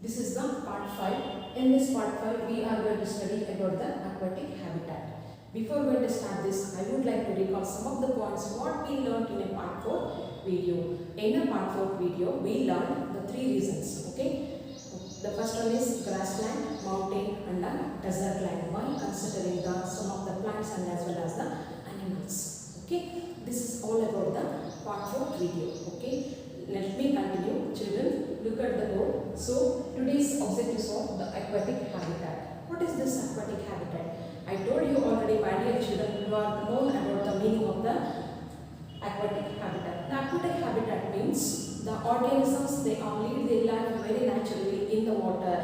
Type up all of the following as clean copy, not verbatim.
This is the part 5. In this part 5, we are going to study about the aquatic habitat. Before going to start this, I would like to recall some of the points what we learned in a part 4 video. In a part 4 video, we learned the 3 reasons. Okay. The first one is grassland, mountain and a desert land while considering some of the plants and as well as the animals. Okay. This is all about the part 4 video. Okay. Let me continue. Children, look at the board. So, today's objectives of the aquatic habitat. What is this aquatic habitat? I told you already, my dear children, you are known about the meaning of the aquatic habitat. The aquatic habitat means the organisms, they lead their life very naturally in the water.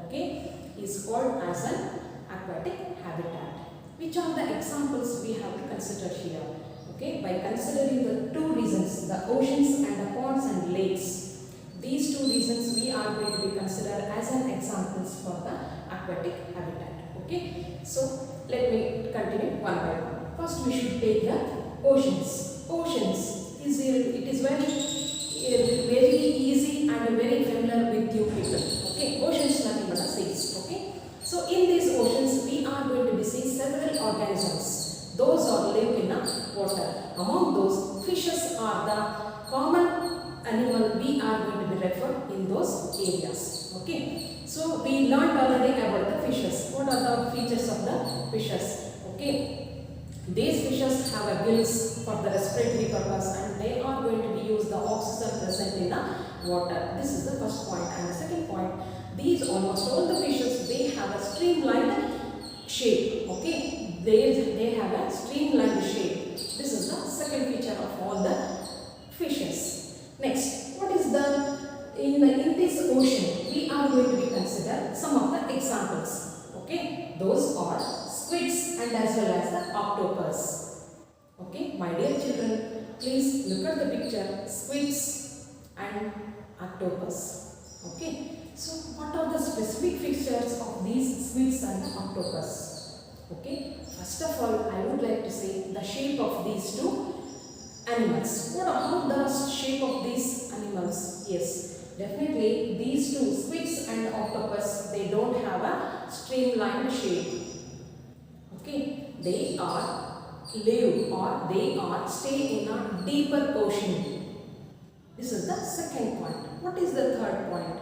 Okay, is called as an aquatic habitat. Which are the examples we have to consider here? Okay, by considering the 2 reasons, the oceans and the ponds and lakes. These 2 reasons we are going to be considered as an examples for the aquatic habitat. Okay, so let me continue one by one. First, we should take the oceans. Oceans is it is very easy and very familiar with you people. Okay, oceans nothing but a seas. Okay, so in these oceans we are going to be seeing several organisms. Those are live in the water. Among those, fishes are the common animal we are going to be referred in those areas. Okay, so we learned already about the fishes. What are the features of the fishes? Okay, these fishes have a gills for the respiratory purpose and they are going to be used the oxygen present in the water. This is the first point. And the second point, these almost all the fishes, they have a streamlined shape. Okay, they have a streamlined shape. This is the second feature of all the fishes. Next, what is in this ocean we are going to be consider some of the examples. Okay, those are squids and as well as the octopus. Okay, my dear children, please look at the picture, squids and octopus. Okay, so what are the specific features of these squids and the octopus? Okay, first of all, I would like to say the shape of these 2 animals. How the shape of these animals? Yes, definitely these 2 squids and octopus, they don't have a streamlined shape. Okay, they live or they stay in a deeper ocean. This is the second point. What is the third point?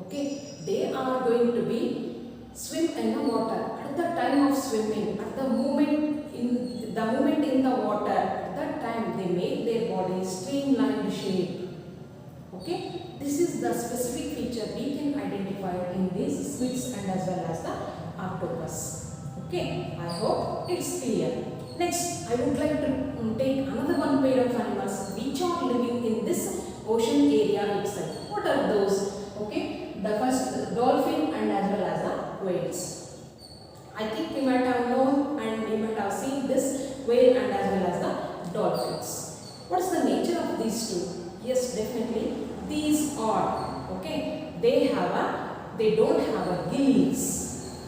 Okay, they are going to be swim in the water. At the time of swimming, at the moment in the water, at that time they make their body streamlined shape. Okay, this is the specific feature we can identify in these squids and as well as the octopus. Okay, I hope it's clear. Next, I would like to take another one pair of animals which are living in this ocean area itself. What are those? Okay, the first dolphin and as well as the whales. I think we might have known and we might have seen this whale and as well as the dolphins. What is the nature of these 2? Yes, definitely these are, okay, they don't have a gills.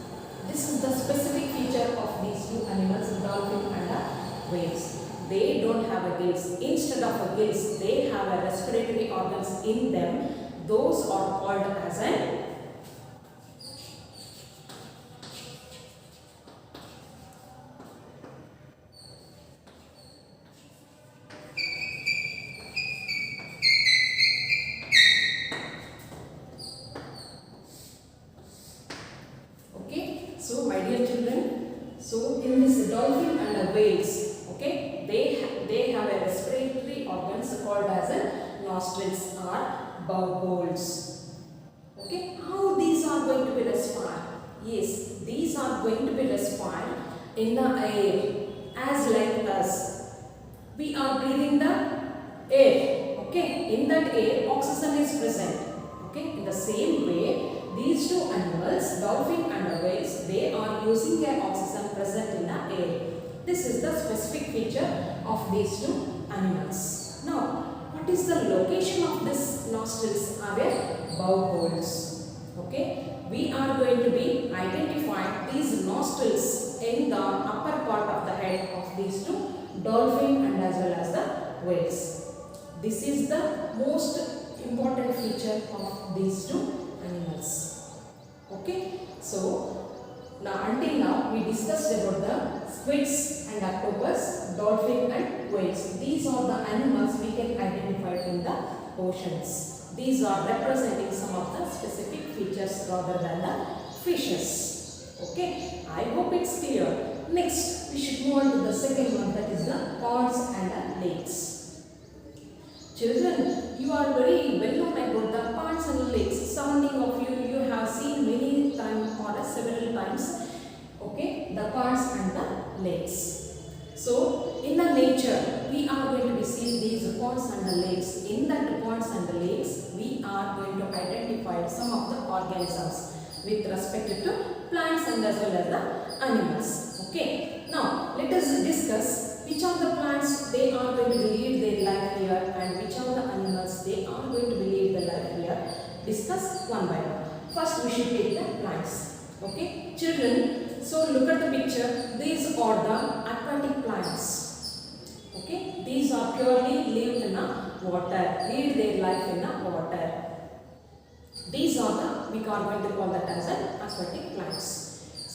This is the specific feature of these 2 animals, dolphin and the whales. They don't have a gills. Instead of a gills, they have a respiratory organs in them. Those are called as an so my dear children, so in this dolphin and the whales, okay, they have a respiratory organs called as a nostrils or blowholes. Okay, how these are going to be respired? Yes, these are going to be respired in the air as like us. We are breathing the air. Okay, in that air oxygen is present. Okay, in the same way, these 2 animals, dolphin and the whales, they are using their oxygen present in the air. This is the specific feature of these 2 animals. Now, what is the location of this nostrils? Are their blowholes. Okay, we are going to be identifying these nostrils in the upper part of the head of these 2 dolphin and as well as the whales. This is the most important feature of these 2 animals. Okay, so now until now we discussed about the squids and octopus, dolphin and whales. These are the animals we can identify in the oceans. These are representing some of the specific features rather than the fishes. Okay, I hope it's clear. Next, we should move on to the second one, that is the ponds and the lakes. Children, you are very well known about the ponds and lakes. Surrounding of you, you have seen many times or several times. Okay, the ponds and the lakes. So, in the nature, we are going to be seeing these ponds and the lakes. In that ponds and the lakes, we are going to identify some of the organisms with respect to plants and as well as the animals. Okay. Now, let us discuss which of the plants they are going to lead their life here and which of the animals they are going to lead their life here. Discuss one by one. First, we should take the plants. Okay. Children, so look at the picture. These are the aquatic plants. Okay. These are purely live in a water, lead their life in a water. These are the, we are going to call that as an aquatic plants.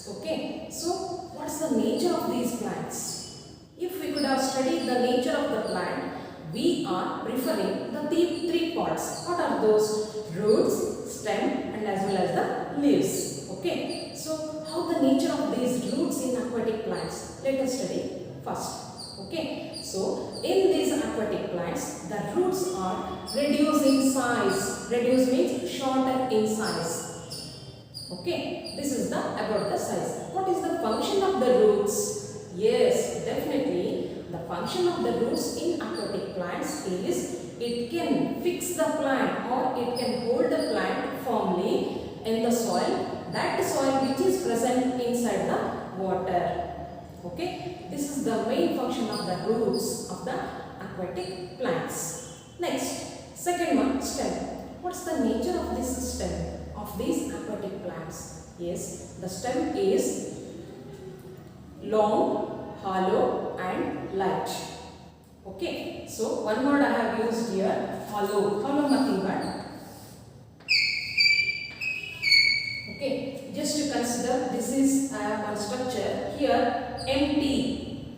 Okay, so what's the nature of these plants? If we could have studied the nature of the plant, we are referring the three parts. What are those? Roots, stem and as well as the leaves. Okay, so how the nature of these roots in aquatic plants? Let us study first. Okay, so in these aquatic plants, the roots are reducing size. Reduce means shorten in size. Okay, this is the about the size. What is the function of the roots? Yes, definitely the function of the roots in aquatic plants is it can fix the plant or it can hold the plant firmly in the soil. That soil which is present inside the water. Okay, this is the main function of the roots of the aquatic plants. Next, second one, stem. What's the nature of this stem of these aquatic plants? Yes, the stem is long, hollow and light. Okay, so one word I have used here, hollow. Hollow nothing but. Okay, just to consider, this is one structure here. Empty.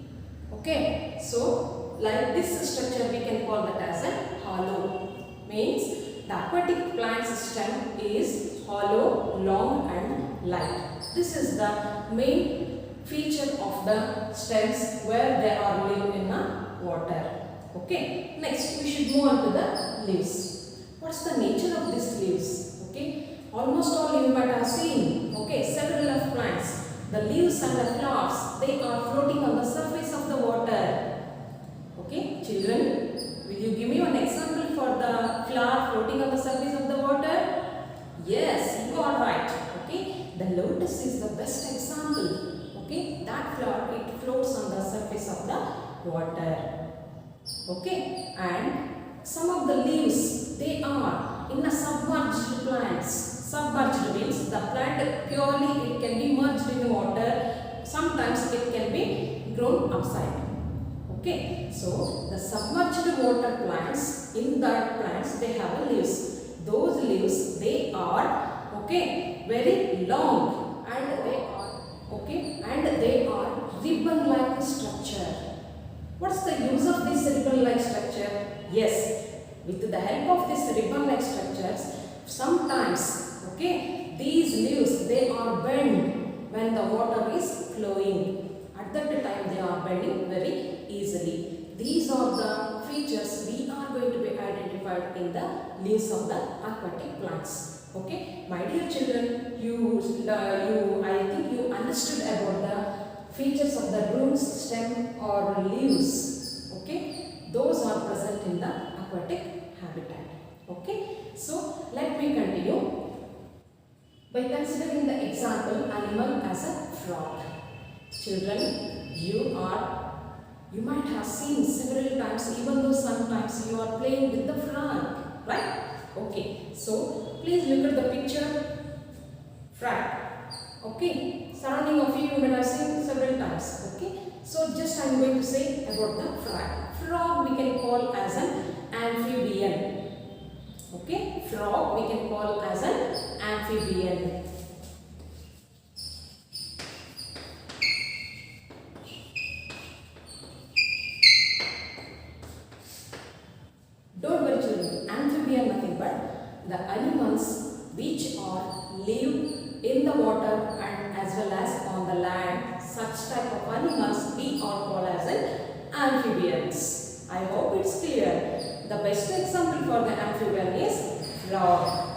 Okay, so like this structure we can call that as a hollow. Means the aquatic plant's stem is hollow, long and light. This is the main feature of the stems where they are live in the water. Okay, next we should move on to the leaves. What's the nature of these leaves? Okay, almost all you might have seen. Okay, several of plants. The leaves and the flowers, they are floating on the surface of the water. Okay, children, will you give me one example for the flower floating on the surface of the water? Yes, you are right. Okay, the lotus is the best example. Okay, that flower, it floats on the surface of the water. Okay, and some of the leaves, they are in a submerged plants. Submerged means the plant purely it can be merged in water. Sometimes it can be grown upside. Okay, so the submerged water plants, in that plants they have leaves. Those leaves they are okay very long and they are okay and they are ribbon-like structure. What's the use of this ribbon-like structure? Yes, with the help of this ribbon-like structures, sometimes okay, these leaves they are bent when the water is flowing. At that time they are bending very easily. These are the features we are going to be identified in the leaves of the aquatic plants. Okay, my dear children, I think you understood about the features of the roots, stem or leaves. Okay, those are present in the aquatic habitat. Okay, so let me continue by considering the example animal as a frog. Children, you might have seen several times, even though sometimes you are playing with the frog, right? Okay, so please look at the picture. Frog. Okay, surrounding of you might have seen several times. Okay, so just I am going to say about the frog. Frog we can call as an amphibian. Okay, frog we can call as an amphibian. the animals which are live in the water and as well as on the land. Such type of animals we are called as amphibians. I hope it's clear. The best example for the amphibian is frog.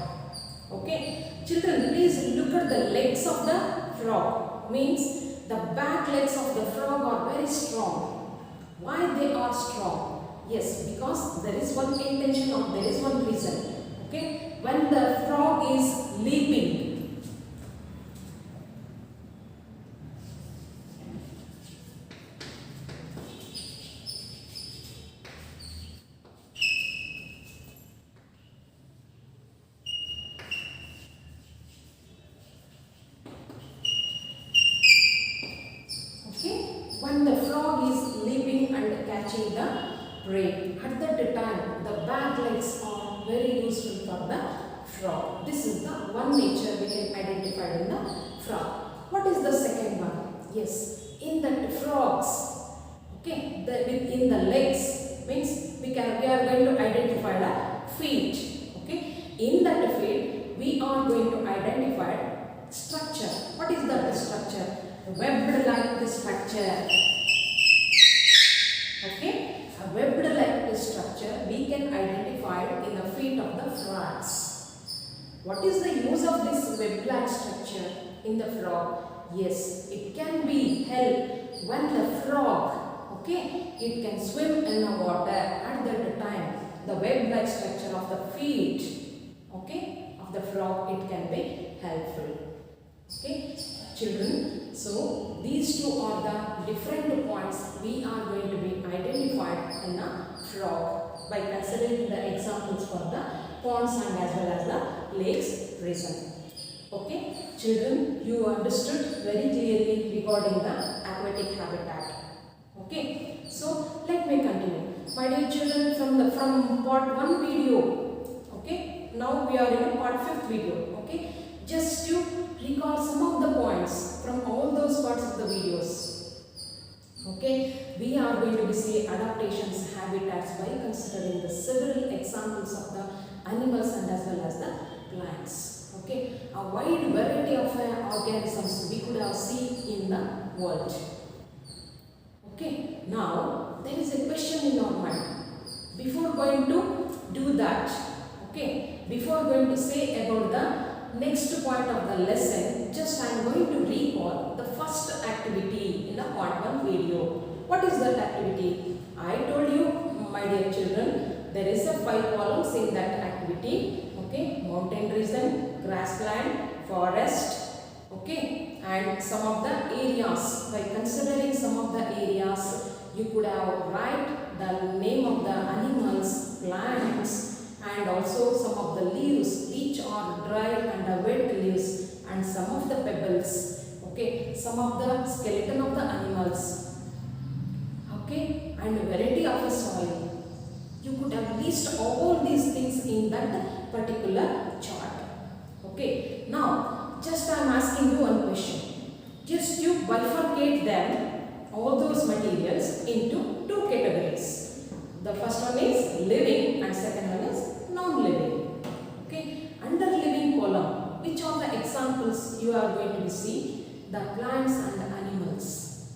Okay, children, please look at the legs of the frog. Means the back legs of the frog are very strong. Why they are strong? Yes, because there is one intention or there is one reason. Okay, when the frog is leaping, when the frog is leaping and catching the prey, at that time the back legs are very useful for the frog. This is the one nature we can identify in the frog. What is the second one? Yes, in the frogs, okay, in the legs means we are going to identify the feet. Okay, in that feet we are going to identify structure. What is that structure? Webbed-like structure. Okay, a webbed-like structure we can identify in the feet of the frogs. What is the use of this web-like structure in the frog? Yes, it can be help when the frog, okay, it can swim in the water. At that time, the web-like structure of the feet, okay, of the frog, it can be helpful. Okay, children, so these two are the different points we are going to be identified in a frog by considering the examples for the ponds and as well as the lakes reason. Okay, children, you understood very clearly regarding the aquatic habitat. Okay, so let me continue. My dear children, from part 1 video, okay, now we are in part 5th video. Okay, just to recall some of the points from all those parts of the videos. Okay, we are going to be seeing adaptations, habitats by considering the several examples of the animals and as well as the plants. Okay, a wide variety of organisms we could have seen in the world. Okay, now there is a question in our mind. Before going to do that, okay, before going to say about the next point of the lesson, just I am going to recall the first activity in the part 1 video. What is that activity? I told you, my dear children, there is a 5 columns in that activity. Okay, mountain region, grassland, forest, okay, and some of the areas. By considering some of the areas, you could have write the name of the animals, plants, and also some of the leaves which are dry and wet leaves, and some of the pebbles, okay, some of the skeleton of the animals, okay, and variety of the soil. You could have list all these things in that particular chart. Okay, now just I am asking you one question. Just you bifurcate them, all those materials, into 2 categories. The first one is living and second one is non-living. Okay, under living column, which are the examples you are going to see? The plants and the animals.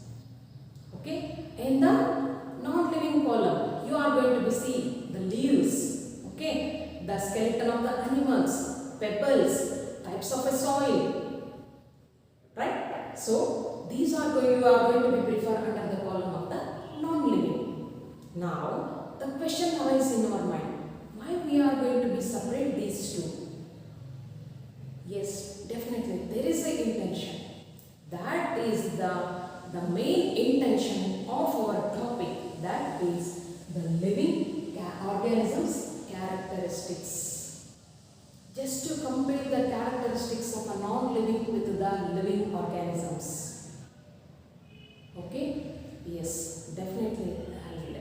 Okay, in the non-living column, you are going to see the leaves. Okay, the skeleton of the animals, pebbles, types of a soil. Right? So these are you are going to be preferred under the column of the non-living. Now the question arises in our mind, why we are going to be separate these two? Yes, definitely there is an intention. That is the main intention of our topic, that is the living organisms characteristics. Just to compare the characteristics of a non-living with the living organisms. Okay? Yes, definitely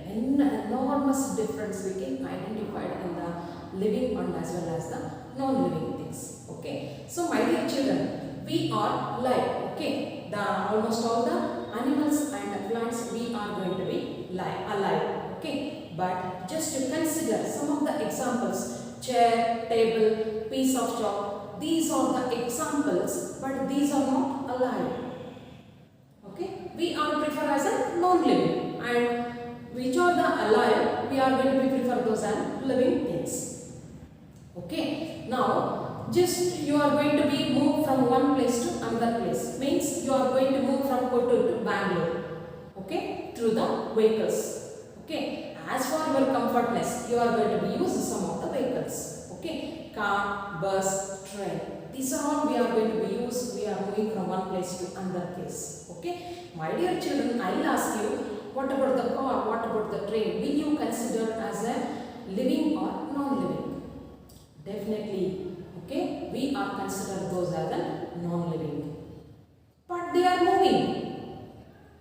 an enormous difference we can identify in the living and as well as the non-living things. Okay? So my dear children, we are live. Okay? Almost all the animals and plants we are going to be alive. Okay? But just to consider some of the examples, chair, table, piece of chalk. These are the examples, but these are not alive. Okay, we are prefer as a non-living, and which are the alive, we are going to be prefer those as living things. Okay, now just you are going to be moved from one place to another place. Means you are going to move from Kotturu to Bangalore. Okay, through the vehicles. Okay, as for your comfortness, you are going to be using some of the vehicles. Okay, car, bus, train. These are all we are going to be used. We are moving from one place to another place. Okay, my dear children, I will ask you, what about the car? What about the train? Will you consider as a living or non-living? Definitely. Okay, we are considered those as a non-living. But they are moving.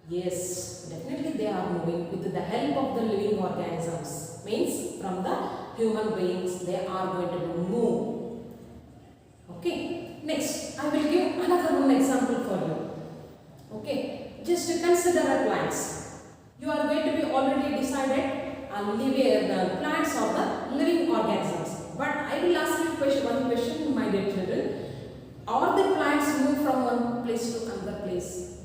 Yes, definitely they are moving with the help of the living organisms. Means from the human beings they are going to move. Okay, next I will give another one example for you. Okay, just to consider a plants. You are going to be already decided the plants are the living organisms. But I will ask you one question, my dear children. Are the plants move from one place to another place?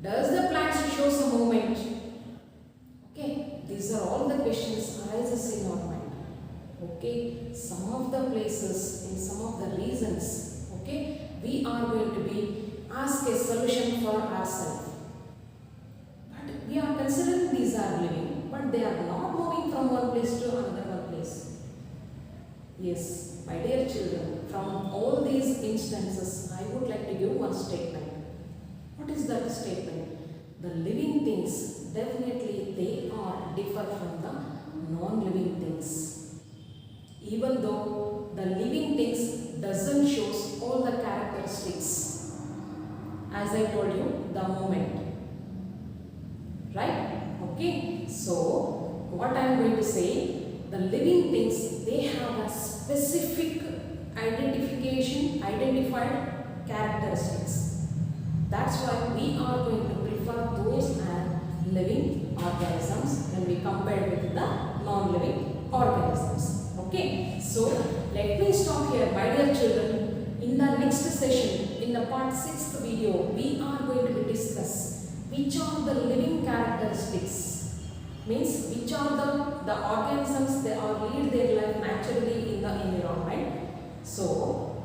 Does the plants show some movement? Okay, these are all the questions arises in our mind. Okay, some of the places, in some of the reasons, okay, we are going to be ask a solution for ourselves. But we are considering these are living, but they are not moving from one place to another place. Yes, my dear children, from all these instances, I would like to give one statement. What is that statement? The living things, definitely they are differ from the non-living things. Even though the living things doesn't show all the characteristics. As I told you, the moment. Right? Okay. So, what I am going to say, the living things, they have a specific identified characteristics. That's why we are going to prefer those as living organisms when we compare with the non-living organisms. Okay, so let me stop here, my dear children. In the next session, in the part 6th video, we are going to discuss which are the living characteristics. Means which are the organisms they are lead their life naturally in the environment. So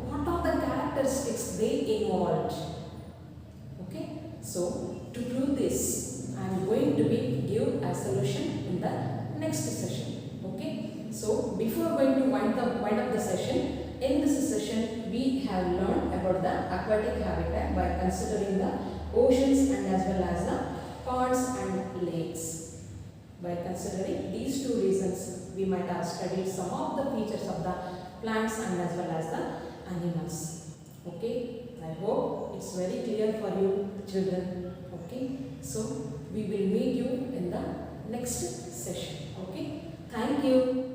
what are the characteristics they involved? Okay, so to prove this, I am going to give a solution in the next session. Okay, so before going to wind up the session, in this session we have learned about the aquatic habitat by considering the oceans and as well as the ponds and lakes. By considering these two reasons, we might have studied some of the features of the plants and as well as the animals. Okay, I hope it's very clear for you children. Okay, so we will meet you in the next session. Okay, thank you.